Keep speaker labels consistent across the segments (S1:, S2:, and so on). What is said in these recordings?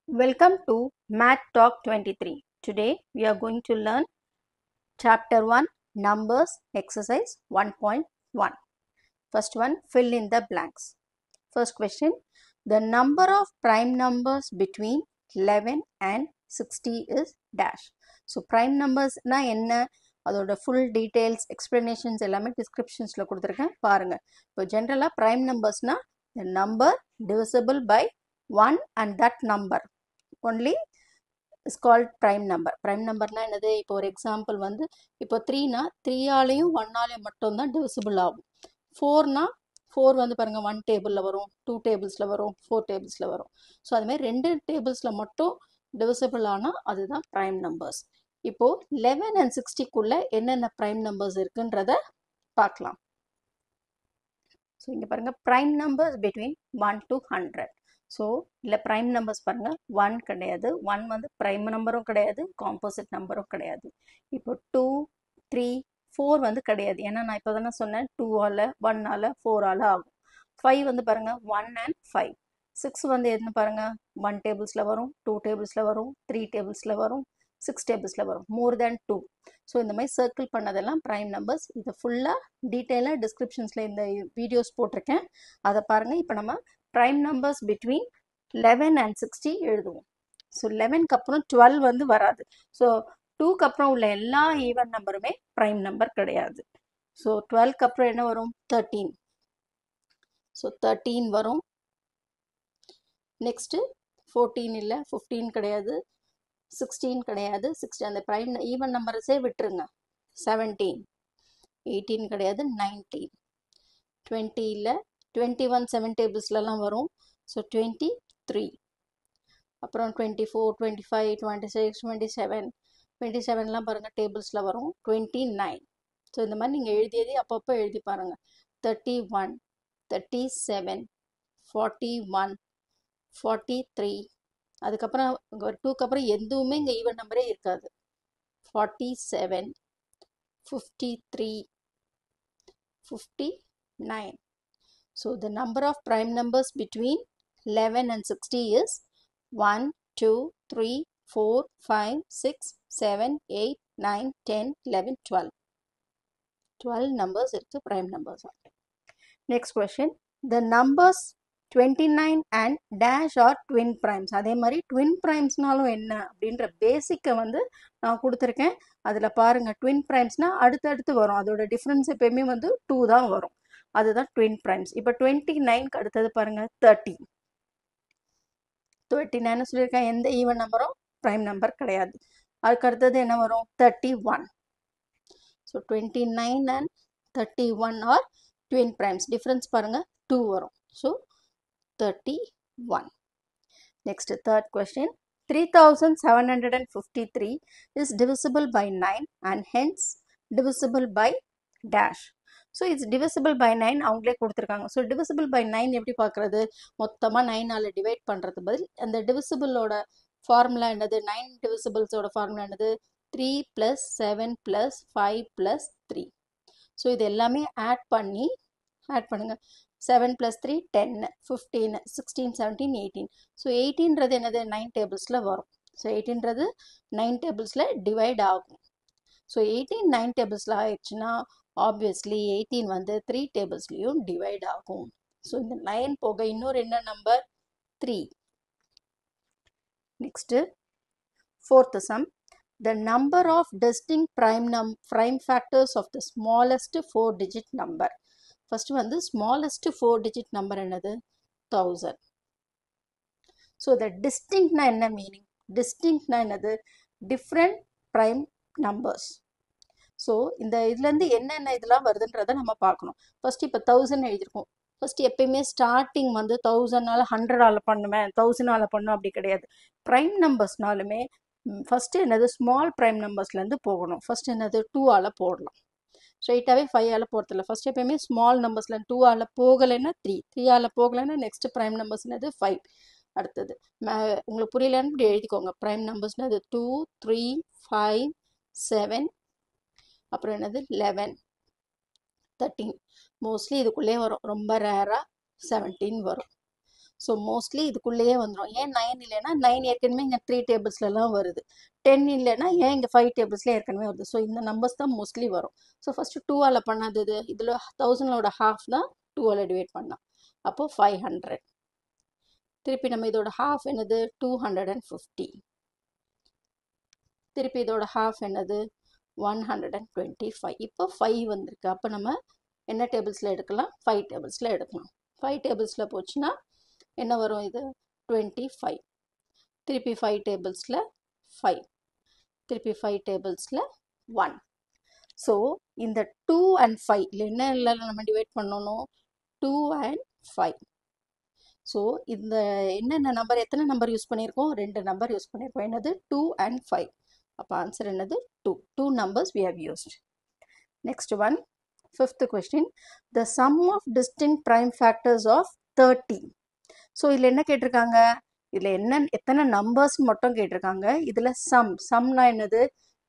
S1: Welcome to Math Talk 23. Today we are going to learn Chapter 1 Numbers Exercise 1.1. First one, fill in the blanks. First question, the number of prime numbers between 11 and 60 is dash. So prime numbers na enna அதோட full details explanations எல்லாமே descriptionsல கொடுத்திருக்கேன் பாருங்க. இப்போ ஜெனரலா prime numbersனா the number divisible by 1 and that number only is called prime number. Prime number na என்னது இப்போ ஒரு example வந்து இப்போ 3 னா 3 ஆலையும் 1 ஆலையும் மட்டும் தான் divisible ஆகும். 4 னா 4 வந்து பாருங்க 1 டேபிள்ல வரும், 2 டேபிள்ஸ்ல வரும், 4 டேபிள்ஸ்ல வரும். ஸோ அது மாதிரி 2 டேபிள்ஸ்ல மட்டும் divisible ஆனா அதுதான் prime numbers. இப்போ 11 and 60க்குள்ள என்னென்ன prime numbers இருக்குன்றத பார்க்கலாம். ஸோ இங்க பாருங்க prime numbers between 1 to 100. So இல்லை prime numbers பாருங்க 1 கிடையாது, 1 வந்து prime நம்பரும் கிடையாது, composite நம்பரும் கிடையாது. இப்போ 2, 3, 4 வந்து கிடையாது, ஏன்னா நான் இப்போ தானே சொன்னேன் 2 ஆல 1 ஆல 4 ஆல ஆகும். 5 வந்து பாருங்க 1 and 5. 6 வந்து என்ன பாருங்க 1 டேபிள்ஸ்ல வரும், 2 டேபிள்ஸ்ல வரும், 3 டேபிள்ஸ்ல வரும், 6 டேபிள்ஸ்ல வரும், more than 2. ஸோ இந்த மாதிரி சர்க்கிள் பண்ணதெல்லாம் prime numbers. இது ஃபுல்லாக டீட்டெயிலாக டிஸ்கிரிப்ஷன்ஸில் இந்த வீடியோஸ் போட்டிருக்கேன், அதை பாருங்கள். இப்போ நம்ம prime numbers between 11 and 60 எழுதுவோம். ஸோ 11க்கு அப்புறம் 12 வந்து வராது. ஸோ 2க்கு அப்புறம் உள்ள எல்லா ஈவன் நம்பருமே prime நம்பர் கிடையாது. ஸோ 12க்கு அப்புறம் என்ன வரும் 13. ஸோ 13 வரும். நெக்ஸ்ட்டு 14 இல்லை, 15 கிடையாது, 16 கிடையாது, 16 அந்த prime ஈவன் நம்பர்ஸே விட்டுருங்க. 17, 18 கிடையாது, 19, 20 இல்லை, 21 7 டேபிள்ஸ்லாம் வரும். ஸோ 23, அப்புறம் 24, 25, 26, 27, 27லாம் பாருங்கள் டேபிள்ஸில் வரும். 29. ஸோ இந்த மாதிரி நீங்கள் எழுதி அப்பப்போ எழுதி பாருங்கள். 31, 37, 41, 43. அதுக்கப்புறம் 2க்கு அப்புறம் எதுவுமே இங்கே ஈவன் நம்பரே இருக்காது. 47, 53, 59. So the number of prime numbers between 11 and 60 is 1, 2, 3, 4, 5, 6, 7, 8, 9, 10, 11, 12. 12 numbers இருக்கு prime numbers. Next question, the numbers 29 and dash are twin primes. அதே மாதிரி twin primesனாலும் என்ன அப்படின்ற பேசிக்கை வந்து நான் கொடுத்துருக்கேன், அதில் பாருங்கள். twin primesனா அடுத்தடுத்து வரும், அதோட டிஃப்ரென்ஸ் எப்பயுமே வந்து 2 தான் வரும், அதுதான் twin primes. இப்போ 29க்கு அடுத்தது பாருங்கள் 30. 29 சொல்லியிருக்கேன், எந்த ஈவன் நம்பரும் prime நம்பர் கிடையாது. அதுக்கு அடுத்தது என்ன வரும் 31. So 29 and 31 are twin primes. Difference பாருங்கள் 2 வரும். So 31. Next, third question. 3753 is divisible by 9 and hence divisible by dash. So it's divisible by 9 அவங்களே கொடுத்துருக்காங்க. ஸோ divisible by 9 எப்படி பார்க்குறது, மொத்தமாக 9ஆல் டிவைட் பண்ணுறது பதில் அந்த டிவிசிபிளோட ஃபார்முலா என்னது, 9 டிவிசிபிள்ஸோட ஃபார்முலா என்னது, 3 + 7 + 5 + 3. ஸோ இது எல்லாமே ஆட் பண்ணுங்க. 7 + 3 10, 15, 16, 17, 18. ஸோ 18ன்றது என்னது 9 டேபிள்ஸில் வரும். ஸோ 18ன்றது 9 டேபிள்ஸில் டிவைட் ஆகும். ஸோ 18 9 டேபிள்ஸில் ஆயிடுச்சுன்னா ஆப்வியஸ்லி 18 வந்து 3 டேபிள்ஸ்லையும் டிவைட் ஆகும். ஸோ இந்த 9 போக இன்னொரு என்ன number 3. Next fourth sum, the number of distinct prime factors of the smallest 4-digit number. First வந்து smallest 4-digit number என்னது 1000. So the distinct na என்ன meaning, distinct na என்னது different prime numbers. ஸோ இந்த இதுலேருந்து என்னென்ன இதெல்லாம் வருதுன்றதை நம்ம பார்க்கணும். ஃபர்ஸ்ட் இப்போ 1000 எழுதியிருக்கோம். ஃபர்ஸ்ட் எப்பயுமே ஸ்டார்டிங் வந்து 1000ஆல் 100ஆல் பண்ணுவேன், 1000ஆல் பண்ணும் அப்படி கிடையாது. ப்ரைம் நம்பர்ஸ்னாலுமே ஃபஸ்ட்டு என்னது ஸ்மால் ப்ரைம் நம்பர்ஸ்லேருந்து போகணும். ஃபர்ஸ்ட் என்னது 2ஆல் போடலாம், ஸ்ட்ரெயிட்டாகவே 5ஆல் போகிறதில்ல. ஃபர்ஸ்ட் எப்பயுமே ஸ்மால் நம்பர்ஸில் 2ஆல் போகலைன்னா 3, 3ஆல் போகலைன்னா நெக்ஸ்ட் ப்ரைம் நம்பர்ஸ் என்னது 5. அடுத்தது உங்களுக்கு புரியலன்னு இப்படி எழுதிக்கோங்க. ப்ரைம் நம்பர்ஸ்னது 2, 3, 5, 7, அப்புறம் என்னது 11, 13. மோஸ்ட்லி இதுக்குள்ளே வரும், ரொம்ப ரேராக 17 வரும். ஸோ மோஸ்ட்லி இதுக்குள்ளேயே வந்துடும். ஏன் 9 இல்லைன்னா 9 ஏற்கனவே இங்கே 3 டேபிள்ஸ்லாம் வருது. 10 இல்லைன்னா ஏன் இங்கே 5 டேபிள்ஸ்ல ஏற்கனவே வருது. ஸோ இந்த நம்பர்ஸ் தான் மோஸ்ட்லி வரும். ஸோ ஃபஸ்ட்டு 2ஆல் பண்ணாதது, இதில் 1000ஓட ஹாஃப் தான் 2ஆல் டிவைட் பண்ணலாம். அப்போது 500. திருப்பி நம்ம இதோட ஹாஃப் என்னது 250. திருப்பி இதோட ஹாஃப் என்னது 125. இப்போ 5 வந்திருக்கு. அப்போ நம்ம என்ன டேபிள்ஸில் எடுக்கலாம்? 5 டேபிள்ஸில் எடுக்கலாம். 5 டேபிள்ஸில் போச்சுன்னா என்ன வரும்? இது 25. திருப்பி 5 டேபிள்ஸில் 5. திருப்பி 5 டேபிள்ஸில் 1. ஸோ இந்த 2 and 5 என்ன இல்லை நம்ம டிவைட் பண்ணணும்? 2 and 5. ஸோ இந்த என்னென்ன நம்பர், எத்தனை நம்பர் யூஸ் பண்ணியிருக்கோம்? 2 நம்பர் யூஸ் பண்ணியிருக்கோம். என்னது? 2 and 5. அப்போ ஆன்சர் என்னது? 2. 2 numbers we have used. Next one, fifth question. The sum of distinct prime factors of 30. So இதில் என்ன கேட்டிருக்காங்க? இதில் எத்தனை நம்பர்ஸ் மட்டும் கேட்டிருக்காங்க. இதில் சம்னா என்னது?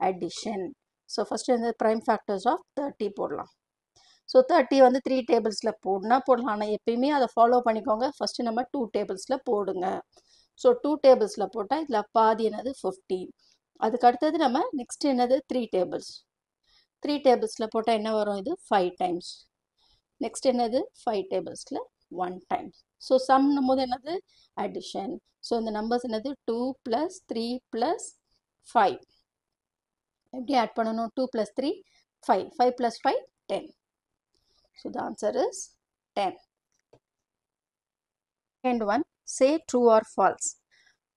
S1: அடிஷன். ஸோ ஃபஸ்ட்டு வந்து ப்ரைம் ஃபேக்டர்ஸ் ஆஃப் 30 போடலாம். ஸோ 30 வந்து 3 டேபிள்ஸில் போடலாம். ஆனால் எப்பயுமே அதை ஃபாலோ பண்ணிக்கோங்க. ஃபஸ்ட்டு நம்ம 2 டேபிள்ஸில் போடுங்க. ஸோ 2 டேபிள்ஸில் போட்டால் இதில் பாதி என்னது 15. அதுக்கு அடுத்தது நம்ம நெக்ஸ்ட் என்னது 3 டேபிள்ஸ். 3 டேபிள்ஸில் போட்டால் என்ன வரும்? இது 5 டைம்ஸ். நெக்ஸ்ட் என்னது 5 டேபிள்ஸில் 1 டைம்ஸ். ஸோ சம்னும் போது என்னது? அடிஷன். ஸோ இந்த நம்பர்ஸ் என்னது? 2 + 3 + 5. எப்படி ஆட் பண்ணணும்? 2 + 3 5. 5 + 5 10. So the answer is 10. Second one, say true or false.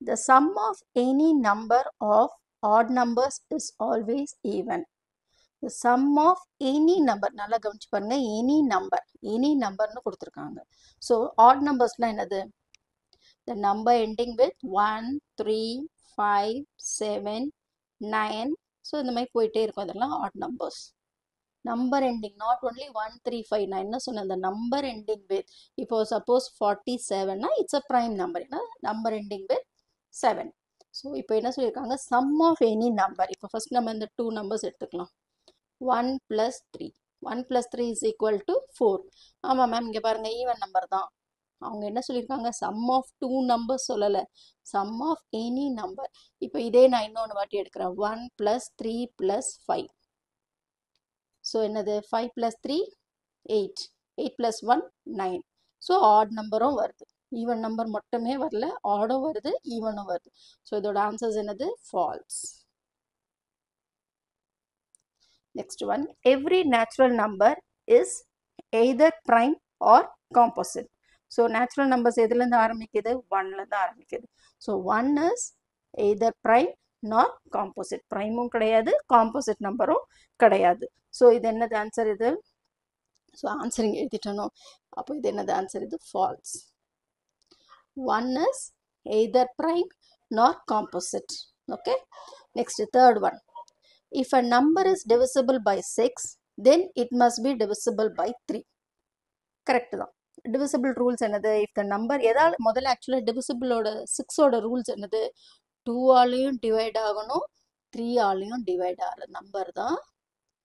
S1: The sum of any number of odd numbers is always even. The sum of any number, நல்லா கவனிச்சு பாருங்க, any number னு கொடுத்திருக்காங்க. So odd numbers-னா என்னது? The number ending with 1, 3, 5, 7, 9. So இந்த மாதிரி போயிட்டே இருக்கும். இதெல்லாம் odd numbers. Number ending, not only 1, 3, 5. நான் என்ன சொன்னேன்? The number ending with, இப்போ suppose 47 னா it's a prime number. Number ending with 7. So இப்போ என்ன சொல்லியிருக்காங்க? sum of any number. இப்போ ஃபர்ஸ்ட் நம்ம இந்த 2 நம்பர்ஸ் எடுத்துக்கலாம். 1 + 3. 1 + 3 is equal to 4. ஆமாம் மேம், இங்கே பாருங்க ஈவன் நம்பர் தான். அவங்க என்ன சொல்லியிருக்காங்க? sum of 2 நம்பர்ஸ் சொல்லலை, sum of any number. இப்போ இதே நான் இன்னொன்று வாட்டி எடுக்கிறேன். 1 + 3 + 5. ஸோ என்னது? 5 + 3 8. 8 + 1 9. ஸோ ஆட் நம்பரும் வருது. ஈவன் நம்பர் மட்டுமே வரல, ஆடும் வருது, ஈவனும் வருது. ஸோ இதோட ஆன்சர்ஸ் என்னது? False. Next one, every natural number is either prime or composite. So natural numbers எதுலேருந்து ஆரம்பிக்குது? 1லேருந்து ஆரம்பிக்குது. So 1 is either prime not composite. ப்ரைமும் கிடையாது, காம்போசிட் நம்பரும் கிடையாது. ஸோ இது என்னது ஆன்சர்? இது ஸோ ஆன்சர் இங்கே எழுதிட்டணும். அப்போ இது என்னது ஆன்சர்? இது falls. 1 is either prime nor composite. Okay. Next, third one. If a number is divisible by 6, then it must be divisible by 3. Correct தான். Divisible rules என்னது? If the number எதாவது முதல்ல ஆக்சுவலாக டிவிசிபிளோட 6ஓட ரூல்ஸ் என்னது? 2ஆலையும் டிவைட் ஆகணும், 3ஆலையும் divide ஆகிற number தான்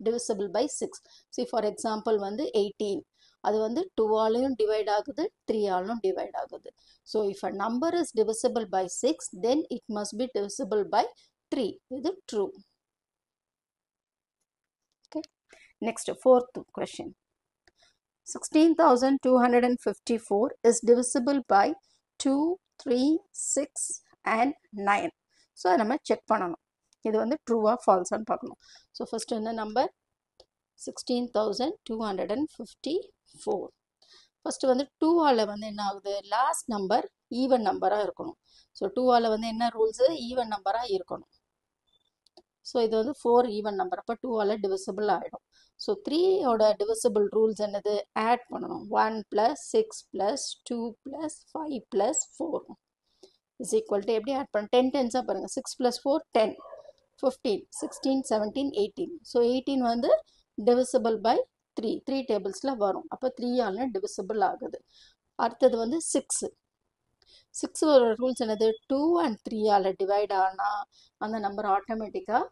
S1: divisible by 6. See for example வந்து 18. அது வந்து 2ஆலையும் டிவைட் ஆகுது, 3ஆலும் டிவைட் ஆகுது. So if a number is divisible by 6, then it must be divisible by 3. இது true. Okay. Next, fourth question. 16,254 is divisible by 2, 3, 6 and 9. So நம்ம check பண்ணணும். இது வந்து ட்ரூவா ஃபால்ஸான்னு பார்க்கணும். ஸோ ஃபர்ஸ்ட் என்ன நம்பர்? 16,254. ஃபர்ஸ்ட் வந்து 2ஆல் வந்து என்ன ஆகுது? லாஸ்ட் நம்பர் ஈவன் நம்பராக இருக்கணும். ஸோ 2ஆல் வந்து என்ன ரூல்ஸு? ஈவன் நம்பராக இருக்கணும். ஸோ இது வந்து 4 ஈவன் நம்பர். அப்போ 2ஆல் டிவிசிபிள் ஆகிடும். ஸோ 3ஓட டிவிசிபிள் ரூல்ஸ் என்னது? ஆட் பண்ணணும். 1 + 6 + 2 + 5 + 4 is equal to எப்படி ஆட் பண்ண? 10 டென்ஸாக பாருங்கள். 6 + 4 10, 15, 16, 17, 18. ஸோ 18 வந்து divisible by 3. 3 டேபிள்ஸில் வரும். அப்போ 3ஆல் divisible ஆகுது. அடுத்தது வந்து 6. 6ஓட ரூல்ஸ் என்னது? 2 and 3ஆல் டிவைட் ஆனால் அந்த நம்பர் ஆட்டோமேட்டிக்காக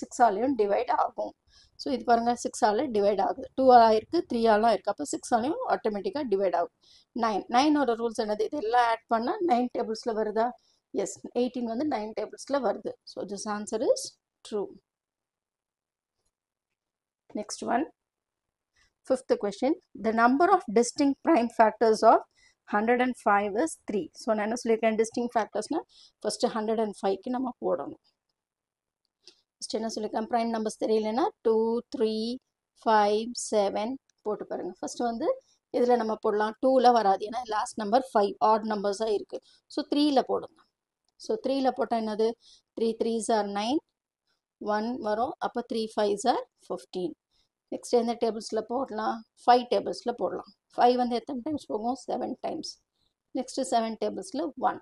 S1: 6ஆலையும் டிவைட் ஆகும். ஸோ இது பாருங்கள் 6ஆல் டிவைட் ஆகுது. 2 ஆயிருக்கு, 3 ஆலாம் இருக்குது. அப்போ 6ஆலையும் ஆட்டோமேட்டிக்காக டிவைட் ஆகும். 9ஓட ரூல்ஸ் என்னது? இதெல்லாம் ஆட் பண்ணால் 9 டேபிள்ஸில் வருதா? எஸ், 18 வந்து 9 டேபிள்ஸில் வருது. So this answer is true. Next one, fifth question. The number of distinct prime factors of 105 is 3. So நான் என்ன சொல்லியிருக்கேன்? distinct factorsனா first 105க்கு நம்ம போடணும். first என்ன சொல்லியிருக்கேன்? prime numbers தெரியலனா 2, 3, 5, 7 போட்டு பாருங்க. first வந்து இதில் நம்ம போடலாம். 2ல வராது, ஏன்னா லாஸ்ட் நம்பர் 5 odd numbers-ஆக இருக்குது. ஸோ 3ல போடுங்க. ஸோ 3ல போட்டால் என்னது? 3 3s are 9, 1 வரும். அப்போ 3 5s are 15. நெக்ஸ்ட் எந்த டேபிள்ஸில் போடலாம்? 5 டேபிள்ஸில் போடலாம். 5 வந்து எத்தனை டைம்ஸ் போகும்? 7 டைம்ஸ். நெக்ஸ்ட்டு 7 டேபிள்ஸில் 1.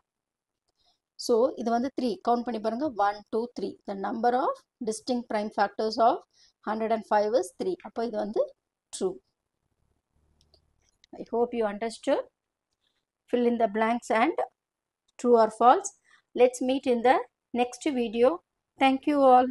S1: ஸோ இது வந்து 3 கவுண்ட் பண்ணி பாருங்கள். 1 2 3. The number of distinct prime factors of 105 is 3. அப்போ இது வந்து true. I hope you understood. Fill in the blanks and true or false. Let's meet in the next video. Thank you all.